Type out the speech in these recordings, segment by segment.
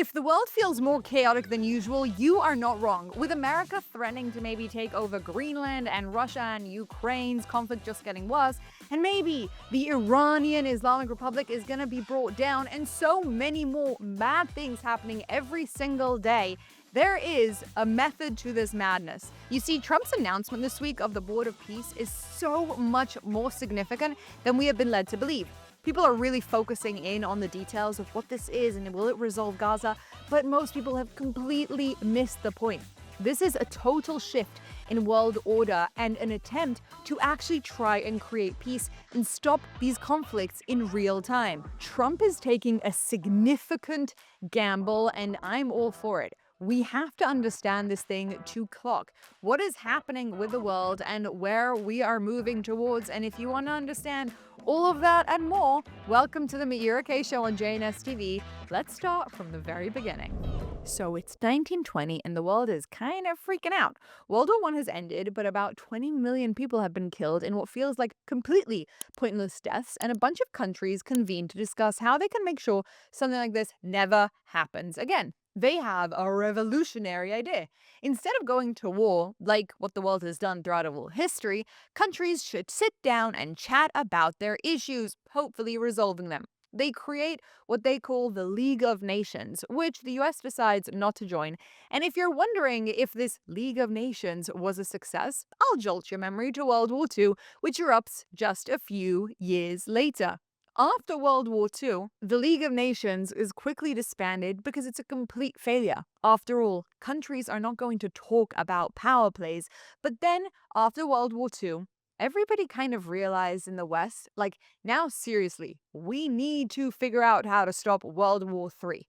If the world feels more chaotic than usual, you are not wrong. With America threatening to maybe take over Greenland and Russia and Ukraine's conflict just getting worse, and maybe the Iranian Islamic Republic is going to be brought down, and so many more mad things happening every single day, there is a method to this madness. You see, Trump's announcement this week of the Board of Peace is so much more significant than we have been led to believe. People are really focusing in on the details of what this is and will it resolve Gaza, but most people have completely missed the point. This is a total shift in world order and an attempt to actually try and create peace and stop these conflicts in real time. Trump is taking a significant gamble, and I'm all for it. We have to understand this thing to clock what is happening with the world and where we are moving towards. And if you want to understand all of that and more, welcome to the Meira K show on JNS TV. Let's start from the very beginning. So it's 1920 and the world is kind of freaking out. World War I has ended, but about 20 million people have been killed in what feels like completely pointless deaths, and a bunch of countries convene to discuss how they can make sure something like this never happens again. They have a revolutionary idea. Instead of going to war, like what the world has done throughout all history, countries should sit down and chat about their issues, hopefully resolving them. They create what they call the League of Nations, which the US decides not to join. And if you're wondering if this League of Nations was a success, I'll jolt your memory to World War II, which erupts just a few years later. After World War II, the League of Nations is quickly disbanded because it's a complete failure. After all, countries are not going to talk about power plays. But then, after World War II, everybody kind of realized in the West, like, now seriously, we need to figure out how to stop World War III.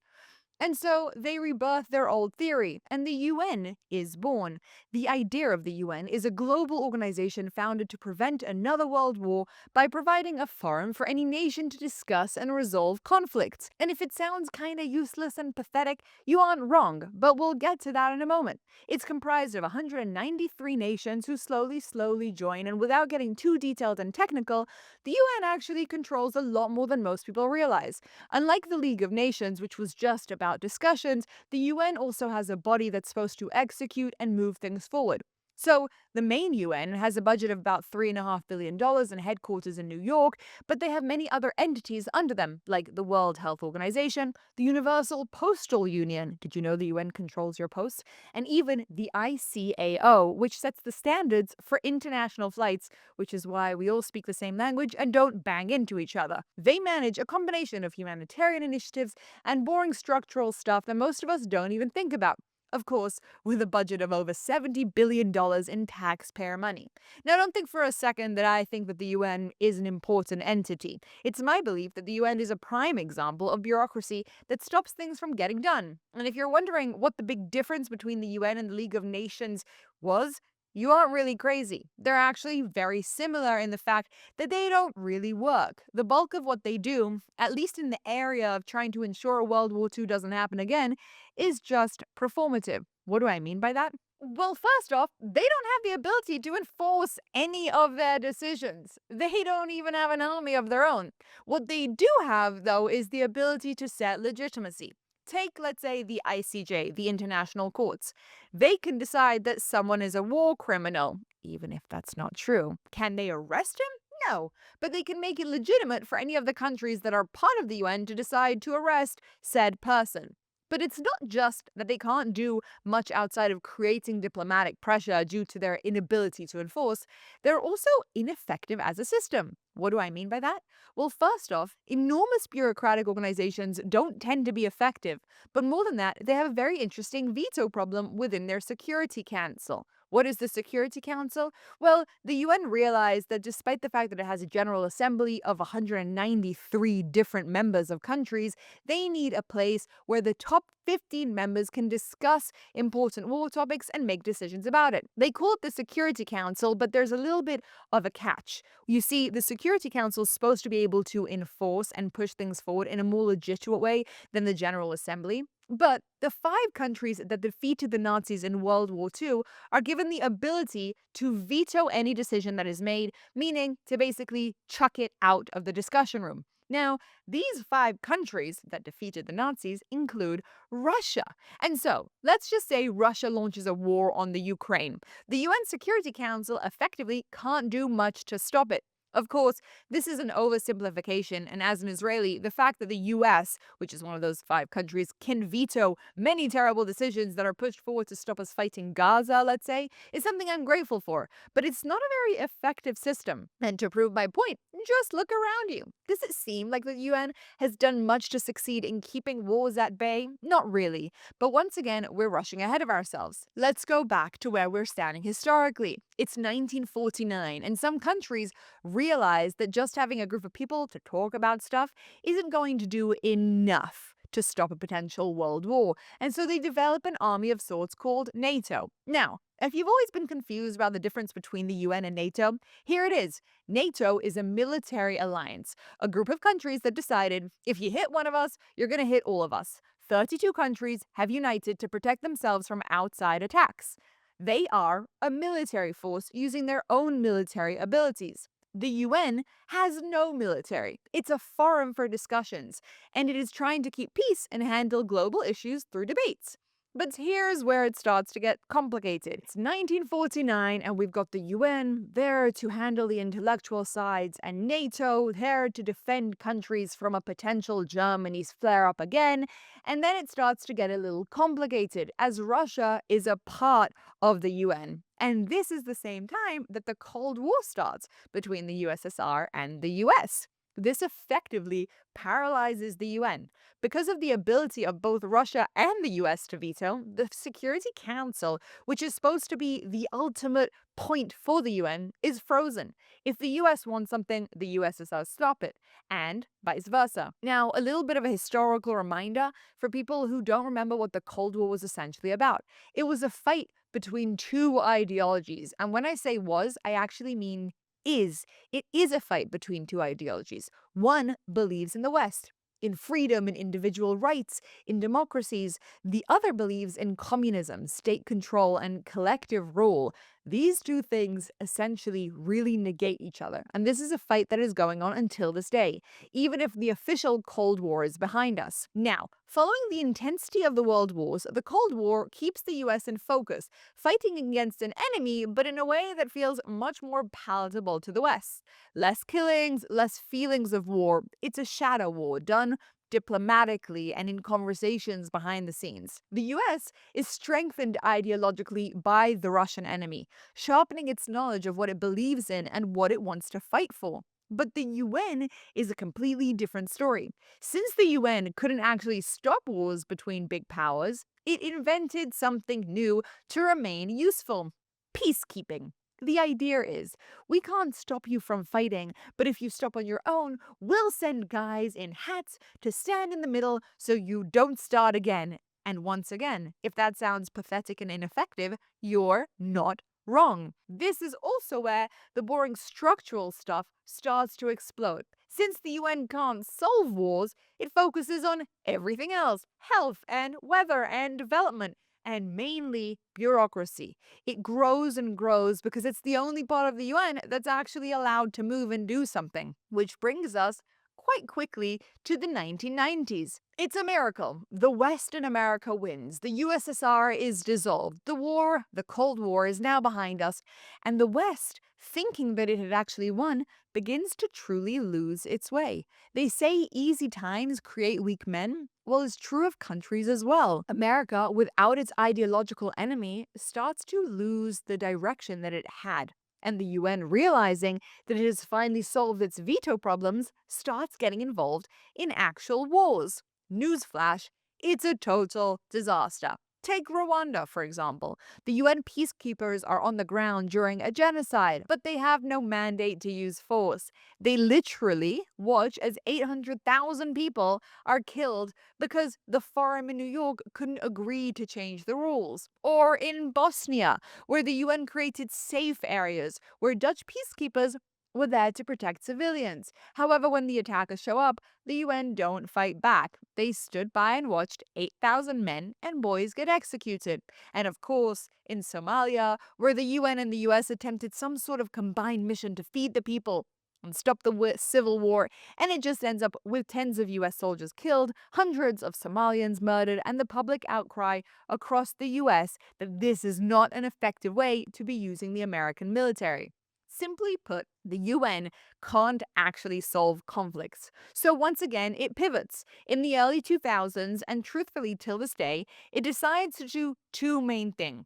And so they rebirth their old theory, and the UN is born. The idea of the UN is a global organization founded to prevent another world war by providing a forum for any nation to discuss and resolve conflicts. And if it sounds kinda useless and pathetic, you aren't wrong, but we'll get to that in a moment. It's comprised of 193 nations who slowly join, and without getting too detailed and technical, the UN actually controls a lot more than most people realize. Unlike the League of Nations, which was just about discussions, the UN also has a body that's supposed to execute and move things forward. So, the main UN has a budget of about $3.5 billion and headquarters in New York, but they have many other entities under them, like the World Health Organization, the Universal Postal Union. Did you know the UN controls your posts? And even the ICAO, which sets the standards for international flights, which is why we all speak the same language and don't bang into each other. They manage a combination of humanitarian initiatives and boring structural stuff that most of us don't even think about. Of course, with a budget of over $70 billion in taxpayer money. Now, don't think for a second that I think that the UN is an important entity. It's my belief that the UN is a prime example of bureaucracy that stops things from getting done. And if you're wondering what the big difference between the UN and the League of Nations was, you aren't really crazy. They're actually very similar in the fact that they don't really work. The bulk of what they do, at least in the area of trying to ensure World War II doesn't happen again, is just performative. What do I mean by that? Well, first off, they don't have the ability to enforce any of their decisions. They don't even have an army of their own. What they do have, though, is the ability to set legitimacy. Take, let's say, the ICJ, the international courts. They can decide that someone is a war criminal, even if that's not true. Can they arrest him? No, but they can make it legitimate for any of the countries that are part of the UN to decide to arrest said person. But it's not just that they can't do much outside of creating diplomatic pressure due to their inability to enforce, they're also ineffective as a system. What do I mean by that? Well, first off, enormous bureaucratic organizations don't tend to be effective, but more than that, they have a very interesting veto problem within their Security Council. What is the Security Council? Well, the UN realized that despite the fact that it has a General Assembly of 193 different members of countries, they need a place where the top 15 members can discuss important war topics and make decisions about it. They call it the Security Council, but there's a little bit of a catch. You see, the Security Council is supposed to be able to enforce and push things forward in a more legitimate way than the General Assembly. But the 5 countries that defeated the Nazis in World War II are given the ability to veto any decision that is made, meaning to basically chuck it out of the discussion room. Now, these 5 countries that defeated the Nazis include Russia. And so, let's just say Russia launches a war on the Ukraine. The UN Security Council effectively can't do much to stop it. Of course, this is an oversimplification, and as an Israeli, the fact that the US, which is one of those 5 countries, can veto many terrible decisions that are pushed forward to stop us fighting Gaza, let's say, is something I'm grateful for. But it's not a very effective system. And to prove my point, just look around you. Does it seem like the UN has done much to succeed in keeping wars at bay? Not really. But once again, we're rushing ahead of ourselves. Let's go back to where we're standing historically. It's 1949, and some countries realize that just having a group of people to talk about stuff isn't going to do enough to stop a potential world war, and so they develop an army of sorts called NATO. Now, if you've always been confused about the difference between the UN and NATO, here it is. NATO is a military alliance, a group of countries that decided if you hit one of us, you're going to hit all of us. 32 countries have united to protect themselves from outside attacks. They are a military force using their own military abilities. The UN has no military. It's a forum for discussions, and it is trying to keep peace and handle global issues through debates. But here's where it starts to get complicated. It's 1949, and we've got the UN there to handle the intellectual sides, and NATO there to defend countries from a potential Germany's flare up again. And then it starts to get a little complicated, as Russia is a part of the UN. And this is the same time that the Cold War starts between the USSR and the US. This effectively paralyzes the UN. Because of the ability of both Russia and the US to veto, the Security Council, which is supposed to be the ultimate point for the UN, is frozen. If the US wants something, the USSR stop it, and vice versa. Now, a little bit of a historical reminder for people who don't remember what the Cold War was essentially about. It was a fight between 2 ideologies, and when I say was, I actually mean is. It is a fight between 2 ideologies. One believes in the West, in freedom and individual rights, in democracies. The other believes in communism, state control, and collective rule. These 2 things essentially really negate each other, and this is a fight that is going on until this day, even if the official Cold War is behind us. Now, following the intensity of the world wars, the Cold War keeps the US in focus, fighting against an enemy, but in a way that feels much more palatable to the West. Less killings, less feelings of war. It's a shadow war done diplomatically and in conversations behind the scenes. The US is strengthened ideologically by the Russian enemy, sharpening its knowledge of what it believes in and what it wants to fight for. But the UN is a completely different story. Since the UN couldn't actually stop wars between big powers, it invented something new to remain useful: peacekeeping. The idea is, we can't stop you from fighting, but if you stop on your own, we'll send guys in hats to stand in the middle so you don't start again. And once again, if that sounds pathetic and ineffective, you're not wrong. This is also where the boring structural stuff starts to explode. Since the UN can't solve wars, it focuses on everything else: health and weather and development, and mainly bureaucracy. It grows and grows because it's the only part of the UN that's actually allowed to move and do something. Which brings us quite quickly to the 1990s. It's a miracle. The West in America wins. The USSR is dissolved. The war, the Cold War, is now behind us. And the West, thinking that it had actually won, begins to truly lose its way. They say easy times create weak men. Well, it's true of countries as well. America, without its ideological enemy, starts to lose the direction that it had. And the UN, realizing that it has finally solved its veto problems, starts getting involved in actual wars. Newsflash, it's a total disaster. Take Rwanda, for example. The UN peacekeepers are on the ground during a genocide, but they have no mandate to use force. They literally watch as 800,000 people are killed because the forum in New York couldn't agree to change the rules. Or in Bosnia, where the UN created safe areas where Dutch peacekeepers were there to protect civilians. However, when the attackers show up, the UN don't fight back. They stood by and watched 8,000 men and boys get executed. And of course, in Somalia, where the UN and the US attempted some sort of combined mission to feed the people, and stop the civil war, and it just ends up with tens of US soldiers killed, hundreds of Somalians murdered, and the public outcry across the US that this is not an effective way to be using the American military. Simply put, the UN can't actually solve conflicts. So once again, it pivots. In the early 2000s, and truthfully till this day, it decides to do two main things.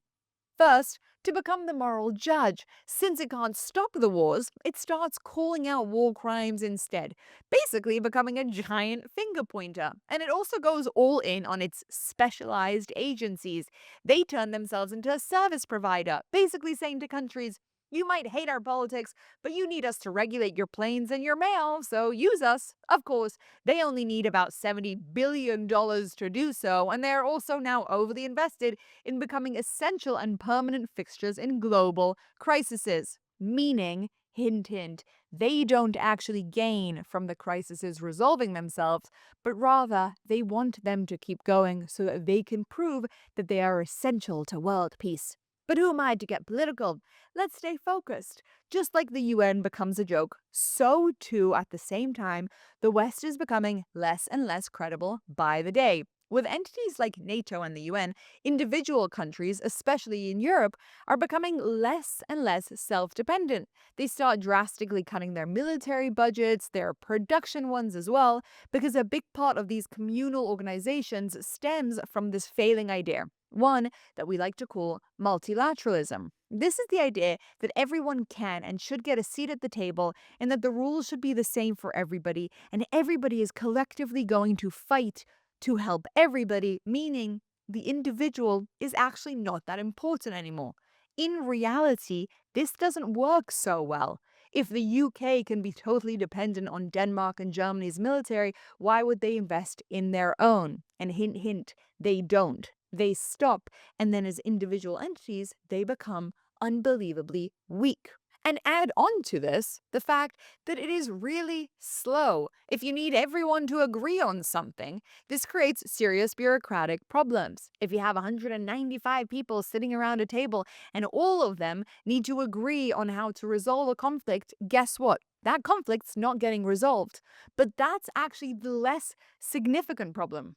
First, to become the moral judge. Since it can't stop the wars, it starts calling out war crimes instead, basically becoming a giant finger pointer. And it also goes all in on its specialized agencies. They turn themselves into a service provider, basically saying to countries, you might hate our politics, but you need us to regulate your planes and your mail, so use us. Of course, they only need about $70 billion to do so, and they are also now overly invested in becoming essential and permanent fixtures in global crises. Meaning, hint, hint, they don't actually gain from the crises resolving themselves, but rather they want them to keep going so that they can prove that they are essential to world peace. But who am I to get political? Let's stay focused. Just like the UN becomes a joke, so too at the same time, the West is becoming less and less credible by the day. With entities like NATO and the UN, individual countries, especially in Europe, are becoming less and less self-dependent. They start drastically cutting their military budgets, their production ones as well, because a big part of these communal organizations stems from this failing idea. One that we like to call multilateralism. This is the idea that everyone can and should get a seat at the table and that the rules should be the same for everybody and everybody is collectively going to fight to help everybody, meaning the individual is actually not that important anymore. In reality, this doesn't work so well. If the UK can be totally dependent on Denmark and Germany's military, why would they invest in their own? And hint, hint, they don't. They stop, and then as individual entities, they become unbelievably weak. And add on to this the fact that it is really slow. If you need everyone to agree on something, this creates serious bureaucratic problems. If you have 195 people sitting around a table and all of them need to agree on how to resolve a conflict, guess what? That conflict's not getting resolved. But that's actually the less significant problem.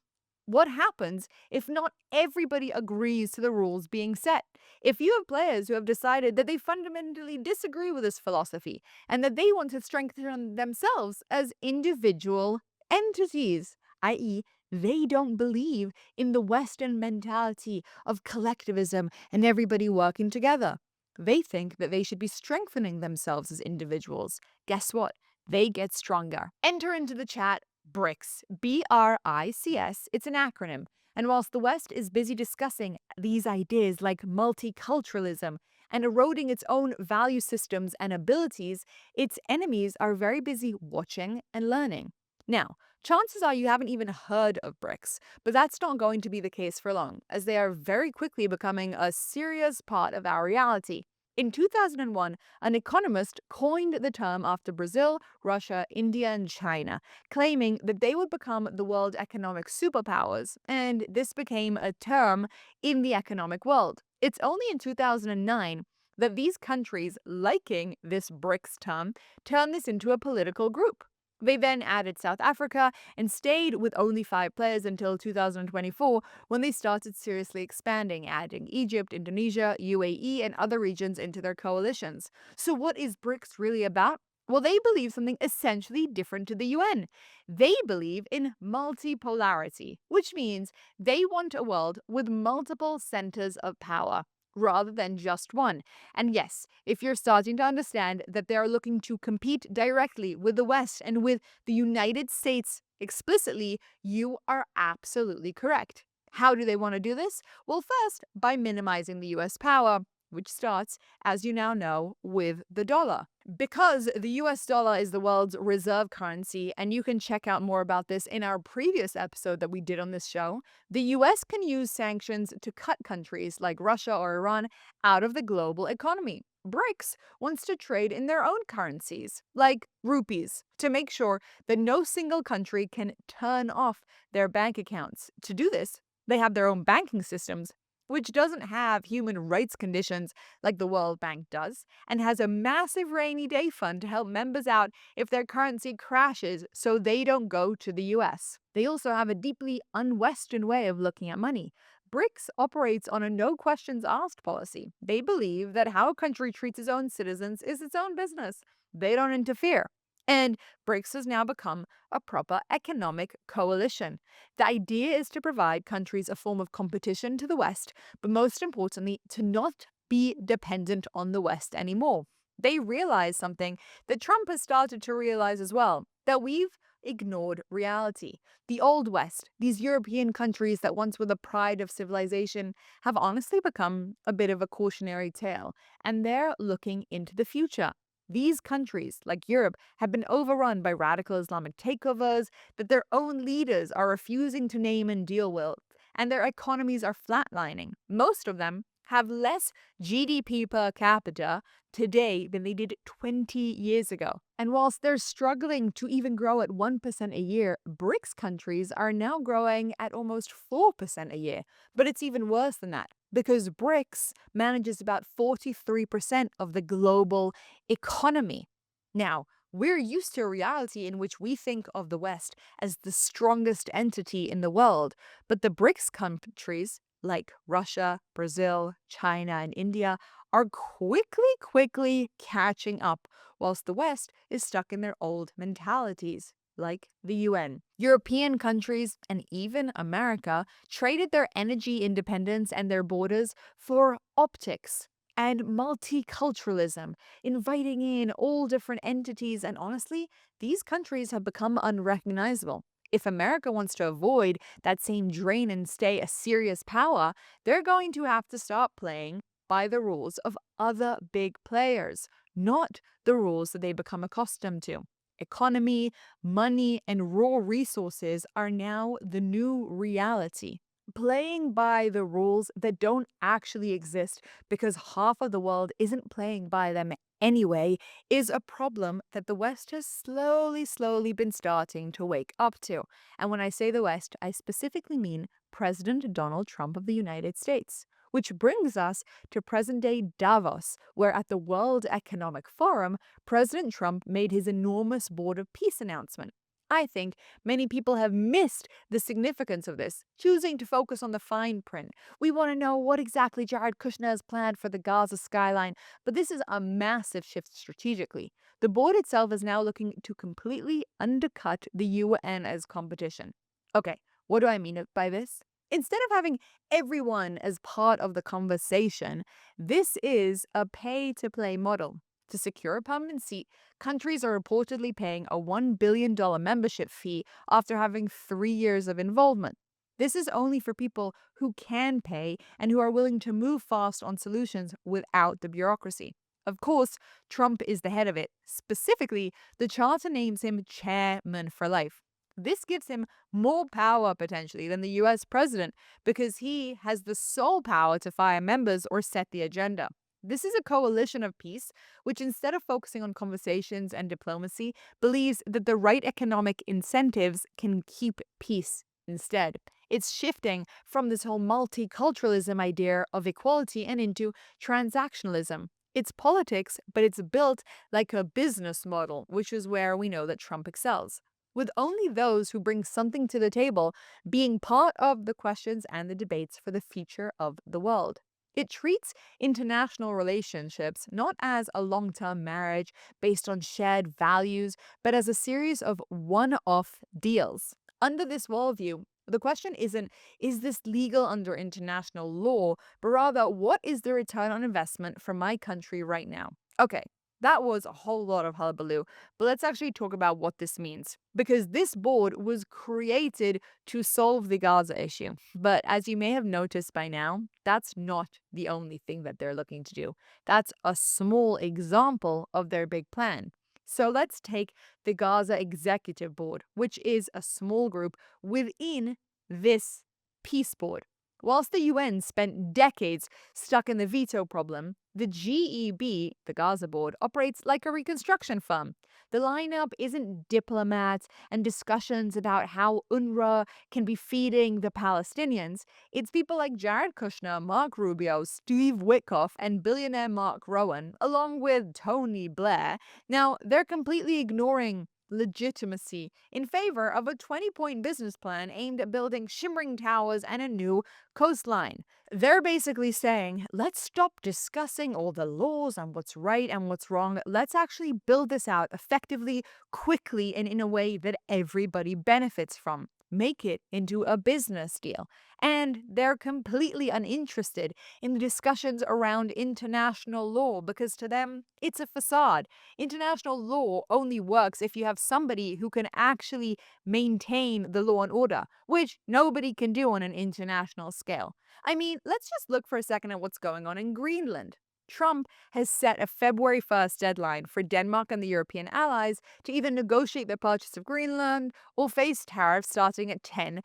What happens if not everybody agrees to the rules being set? If you have players who have decided that they fundamentally disagree with this philosophy and that they want to strengthen themselves as individual entities, i.e., they don't believe in the Western mentality of collectivism and everybody working together. They think that they should be strengthening themselves as individuals. Guess what? They get stronger. Enter into the chat BRICS, BRICS, it's an acronym. And whilst the West is busy discussing these ideas like multiculturalism and eroding its own value systems and abilities, its enemies are very busy watching and learning. Now, chances are you haven't even heard of BRICS, but that's not going to be the case for long, as they are very quickly becoming a serious part of our reality. In 2001, an economist coined the term after Brazil, Russia, India, and China, claiming that they would become the world economic superpowers, and this became a term in the economic world. It's only in 2009 that these countries, liking this BRICS term, turned this into a political group. They then added South Africa and stayed with only 5 players until 2024 when they started seriously expanding, adding Egypt, Indonesia, UAE, and other regions into their coalitions. So what is BRICS really about? Well, they believe something essentially different to the UN. They believe in multipolarity, which means they want a world with multiple centers of power rather than just one. And yes, if you're starting to understand that they are looking to compete directly with the West and with the United States explicitly, you are absolutely correct. How do they want to do this? Well, first, by minimizing the US power, which starts, as you now know, with the dollar. Because the US dollar is the world's reserve currency, and you can check out more about this in our previous episode that we did on this show, the US can use sanctions to cut countries like Russia or Iran out of the global economy. BRICS wants to trade in their own currencies, like rupees, to make sure that no single country can turn off their bank accounts. To do this, they have their own banking systems, which doesn't have human rights conditions like the World Bank does, and has a massive rainy day fund to help members out if their currency crashes so they don't go to the US. They also have a deeply un-Western way of looking at money. BRICS operates on a no questions asked policy. They believe that how a country treats its own citizens is its own business. They don't interfere. And BRICS has now become a proper economic coalition. The idea is to provide countries a form of competition to the West, but most importantly, to not be dependent on the West anymore. They realize something that Trump has started to realize as well, that we've ignored reality. The Old West, these European countries that once were the pride of civilization, have honestly become a bit of a cautionary tale, and they're looking into the future. These countries, like Europe, have been overrun by radical Islamic takeovers that their own leaders are refusing to name and deal with, and their economies are flatlining. Most of them have less GDP per capita today than they did 20 years ago. And whilst they're struggling to even grow at 1% a year, BRICS countries are now growing at almost 4% a year. But it's even worse than that, because BRICS manages about 43% of the global economy. Now, we're used to a reality in which we think of the West as the strongest entity in the world, but the BRICS countries, like Russia, Brazil, China, and India, are quickly catching up, whilst the West is stuck in their old mentalities, like the UN. European countries, and even America, traded their energy independence and their borders for optics and multiculturalism, inviting in all different entities, and honestly, these countries have become unrecognizable. If America wants to avoid that same drain and stay a serious power, they're going to have to stop playing by the rules of other big players, not the rules that they become accustomed to. Economy, money, and raw resources are now the new reality. Playing by the rules that don't actually exist because half of the world isn't playing by them anyway is a problem that the West has slowly been starting to wake up to. And when I say the West, I specifically mean President Donald Trump of the United States. Which brings us to present day Davos, where at the World Economic Forum, President Trump made his enormous Board of Peace announcement. I think many people have missed the significance of this, choosing to focus on the fine print. We want to know what exactly Jared Kushner has planned for the Gaza skyline, but this is a massive shift strategically. The board itself is now looking to completely undercut the UN as competition. Okay, what do I mean by this? Instead of having everyone as part of the conversation, this is a pay-to-play model. To secure a permanent seat, countries are reportedly paying a $1 billion membership fee after having 3 years of involvement. This is only for people who can pay and who are willing to move fast on solutions without the bureaucracy. Of course, Trump is the head of it. Specifically, the charter names him chairman for life. This gives him more power potentially than the US president because he has the sole power to fire members or set the agenda. This is a coalition of peace, which instead of focusing on conversations and diplomacy, believes that the right economic incentives can keep peace instead. It's shifting from this whole multiculturalism idea of equality and into transactionalism. It's politics, but it's built like a business model, which is where we know that Trump excels. With only those who bring something to the table being part of the questions and the debates for the future of the world. It treats international relationships not as a long-term marriage based on shared values, but as a series of one-off deals. Under this worldview, the question isn't, is this legal under international law, but rather, what is the return on investment for my country right now? Okay, that was a whole lot of hullabaloo, but let's actually talk about what this means. Because this board was created to solve the Gaza issue. But as you may have noticed by now, that's not the only thing that they're looking to do. That's a small example of their big plan. So let's take the Gaza Executive Board, which is a small group within this peace board. Whilst the UN spent decades stuck in the veto problem, the GEB, the Gaza board, operates like a reconstruction firm. The lineup isn't diplomats and discussions about how UNRWA can be feeding the Palestinians. It's people like Jared Kushner, Mark Rubio, Steve Witkoff, and billionaire Mark Rowan, along with Tony Blair. Now, they're completely ignoring legitimacy in favor of a 20-point business plan aimed at building shimmering towers and a new coastline. They're basically saying, let's stop discussing all the laws and what's right and what's wrong. Let's actually build this out effectively, quickly, and in a way that everybody benefits from. Make it into a business deal. And they're completely uninterested in the discussions around international law because to them, it's a facade. International law only works if you have somebody who can actually maintain the law and order, which nobody can do on an international scale. I mean, let's just look for a second at what's going on in Greenland. Trump has set a February 1st deadline for Denmark and the European allies to either negotiate the purchase of Greenland or face tariffs starting at 10%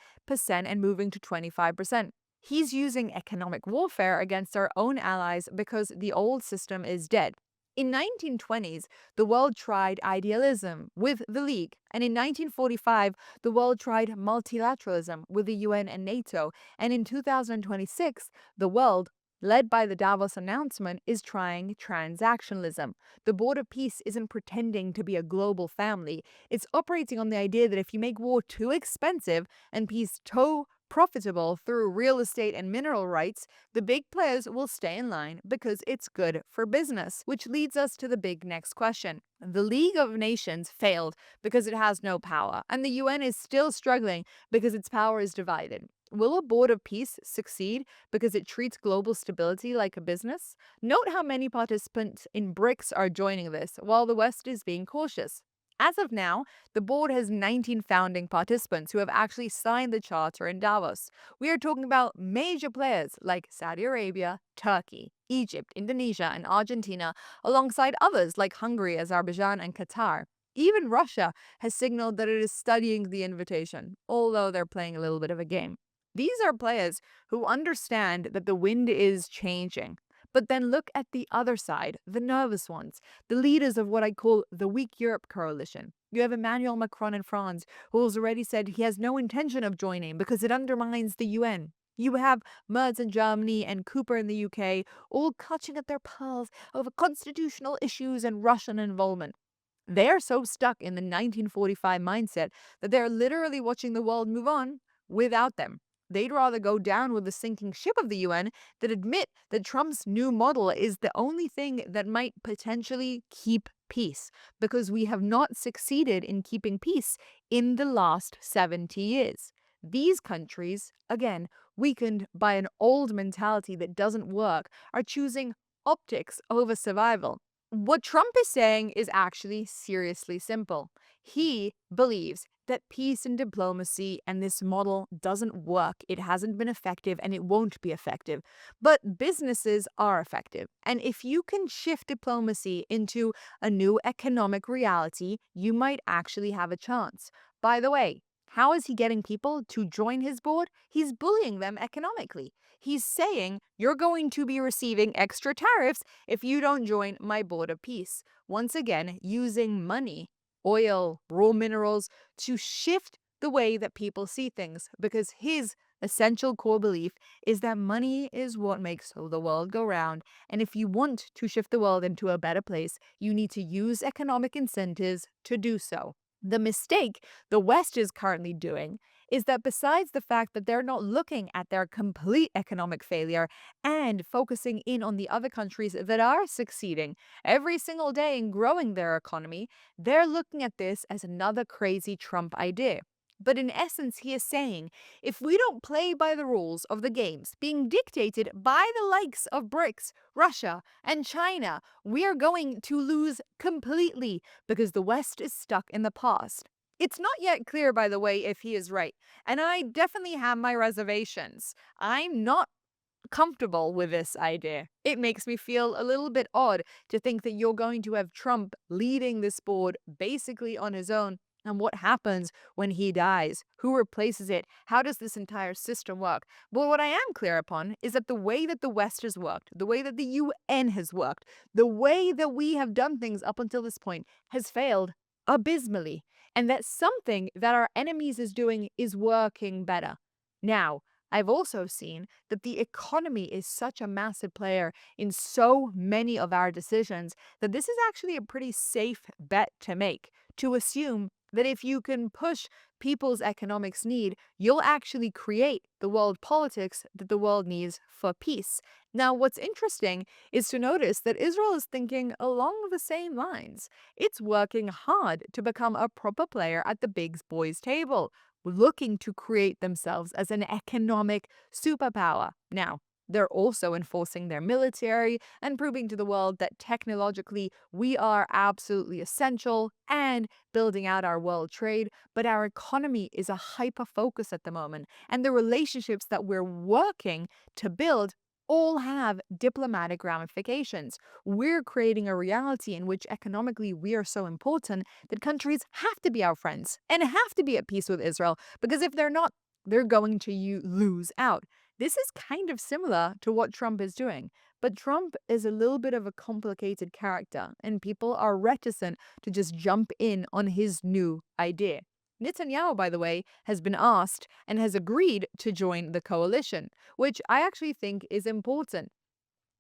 and moving to 25%. He's using economic warfare against our own allies because the old system is dead. In 1920s, the world tried idealism with the League, and in 1945, the world tried multilateralism with the UN and NATO, and in 2026, the world, led by the Davos announcement, is trying transactionalism. The board of peace isn't pretending to be a global family. It's operating on the idea that if you make war too expensive and peace too profitable through real estate and mineral rights, the big players will stay in line because it's good for business. Which leads us to the big next question. The League of Nations failed because it has no power, and the UN is still struggling because its power is divided. Will a board of peace succeed because it treats global stability like a business? Note how many participants in BRICS are joining this, while the West is being cautious. As of now, the board has 19 founding participants who have actually signed the charter in Davos. We are talking about major players like Saudi Arabia, Turkey, Egypt, Indonesia, and Argentina, alongside others like Hungary, Azerbaijan, and Qatar. Even Russia has signaled that it is studying the invitation, although they're playing a little bit of a game. These are players who understand that the wind is changing. But then look at the other side, the nervous ones, the leaders of what I call the Weak Europe coalition. You have Emmanuel Macron in France, who has already said he has no intention of joining because it undermines the UN. You have Merz in Germany and Cooper in the UK, all clutching at their pearls over constitutional issues and Russian involvement. They are so stuck in the 1945 mindset that they're literally watching the world move on without them. They'd rather go down with the sinking ship of the UN than admit that Trump's new model is the only thing that might potentially keep peace, because we have not succeeded in keeping peace in the last 70 years. These countries, again, weakened by an old mentality that doesn't work, are choosing optics over survival. What Trump is saying is actually seriously simple. He believes that peace and diplomacy and this model doesn't work. It hasn't been effective and it won't be effective. But businesses are effective. And if you can shift diplomacy into a new economic reality, you might actually have a chance. By the way, how is he getting people to join his board? He's bullying them economically. He's saying, you're going to be receiving extra tariffs if you don't join my board of peace. Once again, using money, oil, raw minerals to shift the way that people see things, because his essential core belief is that money is what makes the world go round. And if you want to shift the world into a better place, you need to use economic incentives to do so. The mistake the West is currently doing is that besides the fact that they're not looking at their complete economic failure and focusing in on the other countries that are succeeding every single day in growing their economy, they're looking at this as another crazy Trump idea. But in essence, he is saying, if we don't play by the rules of the games being dictated by the likes of BRICS, Russia, and China, we are going to lose completely because the West is stuck in the past. It's not yet clear, by the way, if he is right, and I definitely have my reservations. I'm not comfortable with this idea. It makes me feel a little bit odd to think that you're going to have Trump leading this board basically on his own And what happens when he dies? Who replaces it? How does this entire system work? But what I am clear upon is that the way that the West has worked, the way that the UN has worked, the way that we have done things up until this point has failed abysmally. And that something that our enemies is doing is working better. Now, I've also seen that the economy is such a massive player in so many of our decisions that this is actually a pretty safe bet to make, to assume that if you can push people's economics need, you'll actually create the world politics that the world needs for peace. Now, what's interesting is to notice that Israel is thinking along the same lines. It's working hard to become a proper player at the big boys table, looking to create themselves as an economic superpower. Now, they're also enforcing their military and proving to the world that technologically we are absolutely essential and building out our world trade. But our economy is a hyper focus at the moment, and the relationships that we're working to build all have diplomatic ramifications. We're creating a reality in which economically we are so important that countries have to be our friends and have to be at peace with Israel, because if they're not, they're going to lose out. This is kind of similar to what Trump is doing, but Trump is a little bit of a complicated character, and people are reticent to just jump in on his new idea. Netanyahu, by the way, has been asked and has agreed to join the coalition, which I actually think is important.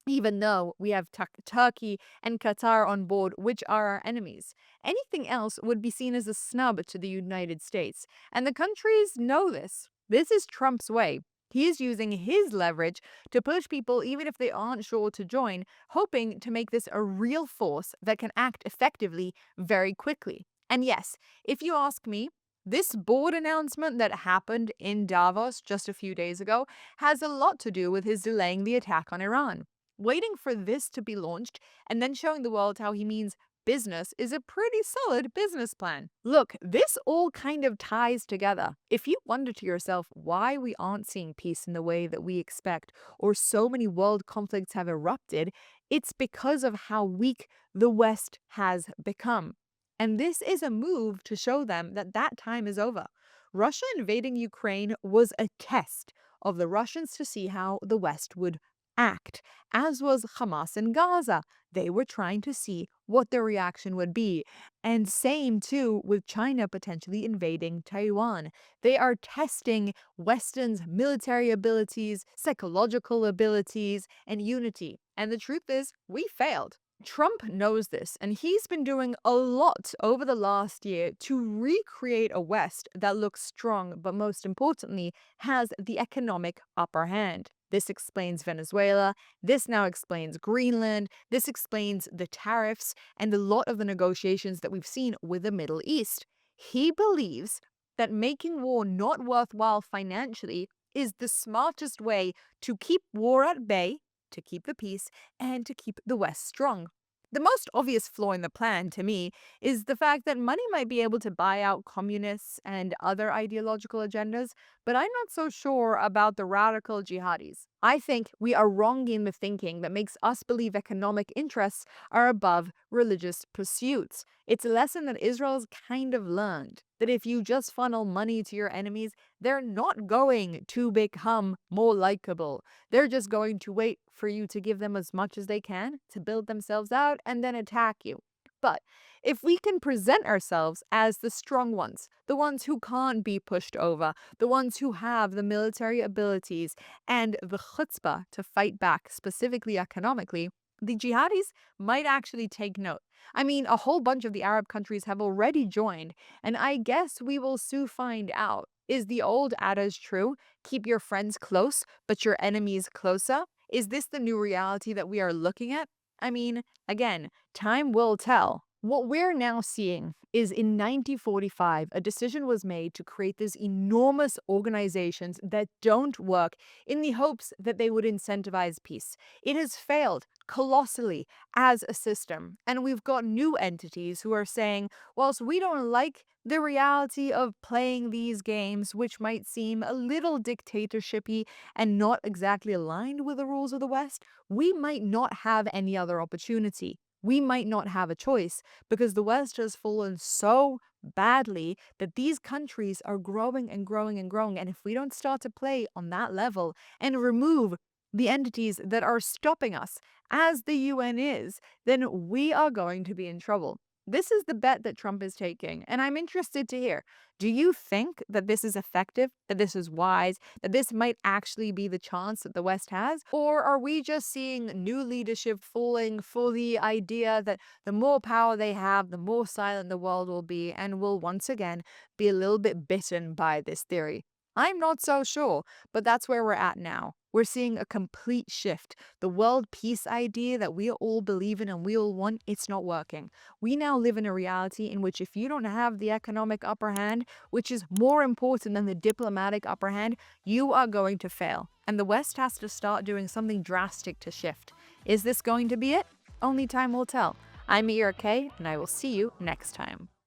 Even though we have Turkey and Qatar on board, which are our enemies, anything else would be seen as a snub to the United States. And the countries know this. This is Trump's way. He is using his leverage to push people, even if they aren't sure to join, hoping to make this a real force that can act effectively very quickly. And yes, if you ask me, this board announcement that happened in Davos just a few days ago has a lot to do with his delaying the attack on Iran. Waiting for this to be launched and then showing the world how he means business is a pretty solid business plan. Look, this all kind of ties together. If you wonder to yourself why we aren't seeing peace in the way that we expect, or so many world conflicts have erupted, it's because of how weak the West has become. And this is a move to show them that that time is over. Russia invading Ukraine was a test of the Russians to see how the West would act, as was Hamas in Gaza. They were trying to see what their reaction would be. And same too with China potentially invading Taiwan. They are testing Western's military abilities, psychological abilities, and unity. And the truth is, we failed. Trump knows this, and he's been doing a lot over the last year to recreate a West that looks strong, but most importantly, has the economic upper hand. This explains Venezuela. This now explains Greenland. This explains the tariffs and a lot of the negotiations that we've seen with the Middle East. He believes that making war not worthwhile financially is the smartest way to keep war at bay, to keep the peace, and to keep the West strong. The most obvious flaw in the plan, to me, is the fact that money might be able to buy out communists and other ideological agendas, but I'm not so sure about the radical jihadis. I think we are wrong in the thinking that makes us believe economic interests are above religious pursuits. It's a lesson that Israel's kind of learned, that if you just funnel money to your enemies, they're not going to become more likable. They're just going to wait for you to give them as much as they can to build themselves out and then attack you. But if we can present ourselves as the strong ones, the ones who can't be pushed over, the ones who have the military abilities and the chutzpah to fight back, specifically economically, the jihadis might actually take note. I mean, a whole bunch of the Arab countries have already joined, and I guess we will soon find out. Is the old adage true? Keep your friends close, but your enemies closer? Is this the new reality that we are looking at? I mean, again, time will tell. What we're now seeing is in 1945, a decision was made to create these enormous organizations that don't work in the hopes that they would incentivize peace. It has failed colossally as a system. And we've got new entities who are saying, whilst we don't like the reality of playing these games, which might seem a little dictatorshipy and not exactly aligned with the rules of the West, we might not have any other opportunity. we might not have a choice because the West has fallen so badly that these countries are growing and growing and growing. And if we don't start to play on that level and remove the entities that are stopping us, as the UN is, then we are going to be in trouble. This is the bet that Trump is taking, and I'm interested to hear. Do you think that this is effective, that this is wise, that this might actually be the chance that the West has? Or are we just seeing new leadership falling for the idea that the more power they have, the more silent the world will be, and will once again be a little bit bitten by this theory? I'm not so sure, but that's where we're at now. We're seeing a complete shift. The world peace idea that we all believe in and we all want, it's not working. We now live in a reality in which if you don't have the economic upper hand, which is more important than the diplomatic upper hand, you are going to fail. And the West has to start doing something drastic to shift. Is this going to be it? Only time will tell. I'm Meira K, and I will see you next time.